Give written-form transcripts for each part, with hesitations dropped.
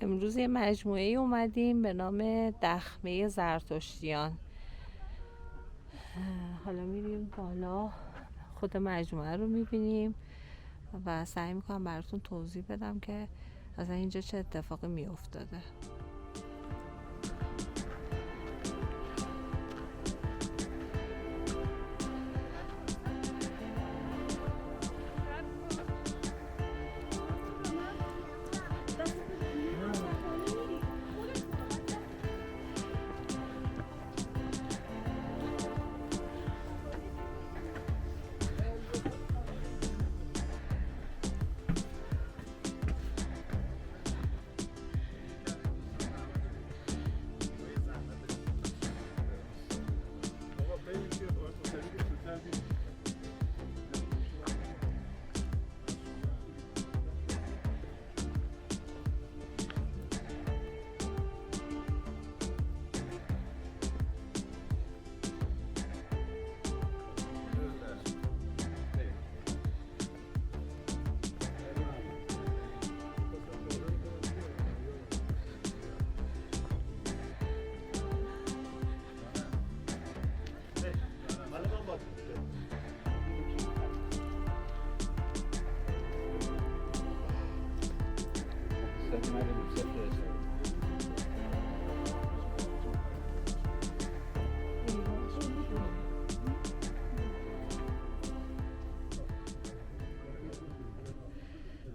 امروز یه مجموعه اومدیم به نام دخمه زرتشتیان. حالا میریم بالا، خود مجموعه رو میبینیم و سعی میکنم براتون توضیح بدم که از اینجا چه اتفاقی میافتاده.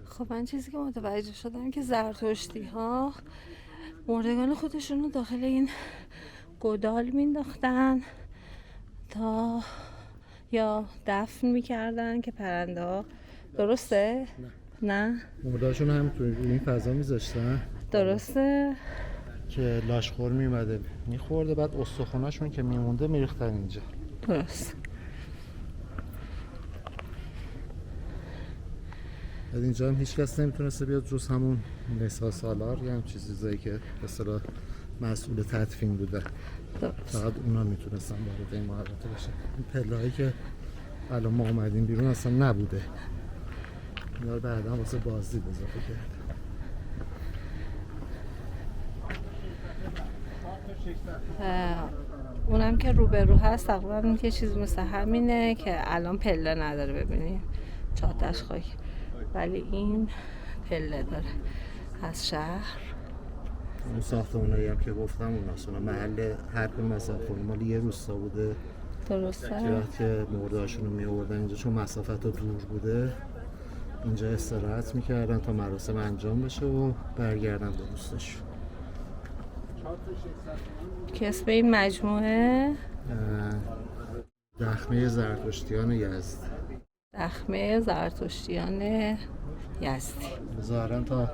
خب من چیزی که متوجه شدم که زرتشتی ها مردگان خودشون رو داخل این گودال مینداختن تا یا دفن میکردن که پرنده ها، درسته؟ نه؟ مرداشون هم تو این فضا میذاشتن، درسته؟ که لاشخور میومده میخورده، بعد استخوناشون که میمونده میریختن اینجا. درست. بعد اینجا هم هیچ کس نمیتونسته بیاد جز همون نسا سالار یا هم چیزایی که به اصطلاح مسئول تدفین بوده. فقط اونا میتونستن وارد این محوطه بشن. این پله‌هایی که الان ما اومدیم بیرون اصلا نبوده، اینا رو بعدا واسه بازدید اضافه کرد. اونم که روبرو هست تقریبا یه چیز مثل همینه که الان پله نداره، ببینید چاتش خاک، ولی این پله داره از شهر. اون ساختمونایی هم که گفتم اون محل حرف مصرف خونه مال یه روستا بوده. درسته. که وقتی مرده‌هاشون رو می‌آوردن اینجا، چون مسافت دور بوده، اینجا استراحت میکردن تا مراسم انجام بشه و برگردن به روستاشون. که اسم این مجموعه دخمه زرتشتیان یزد. دخمه زرتشتیان یزدی. ظاهراً تا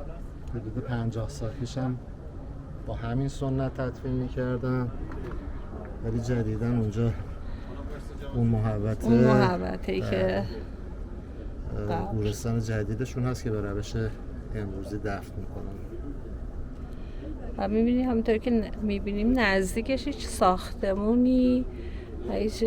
حدود 50 سال پیش هم با همین سنت تدفین میکردن، ولی جدیداً اونجا اون محوطه‌ای که گورستان جدیدشون هست که به روش امروزی دفن میکنن. و میبینیم همونطور که میبینیم نزدیکش هیچ ساختمونی هیچ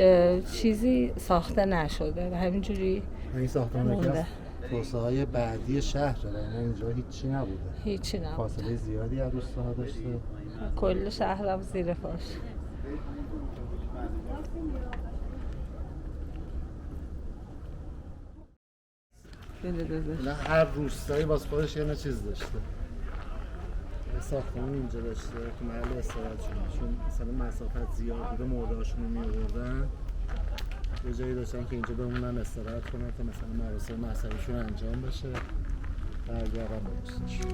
چیزی ساخته نشده و همینجوری این ساختمان که توسعه‌های بعدی شهر داره، اینجا هیچی نبوده. هیچی نبوده. فاصله زیادی از روستاها داشته. کل شهرم زیر پاش. نه هر روستایی باز خودش یه چیز داشته. یه ساختمان اینجا داشته که محل استراحتشون، چون مثلا مسافت زیاد بوده مرده‌هاشون رو می‌آوردن، یه جایی داشتن که اینجا بمونن استراحت کنن تا مثلا مراسم مذهبیشون انجام بشه، برگردن به روستاشون.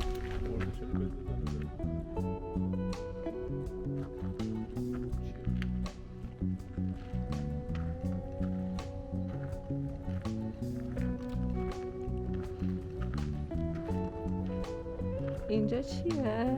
اینجا چیه؟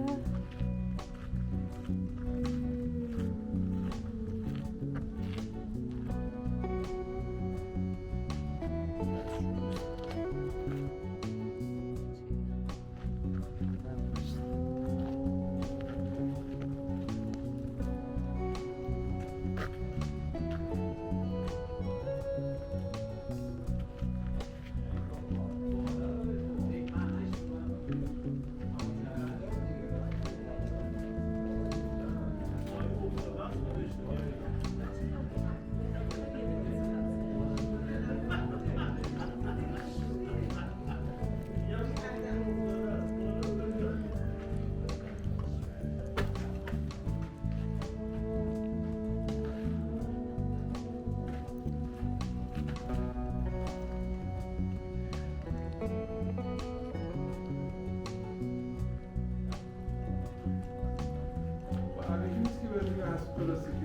اگه نیست که بریم از پلاستیک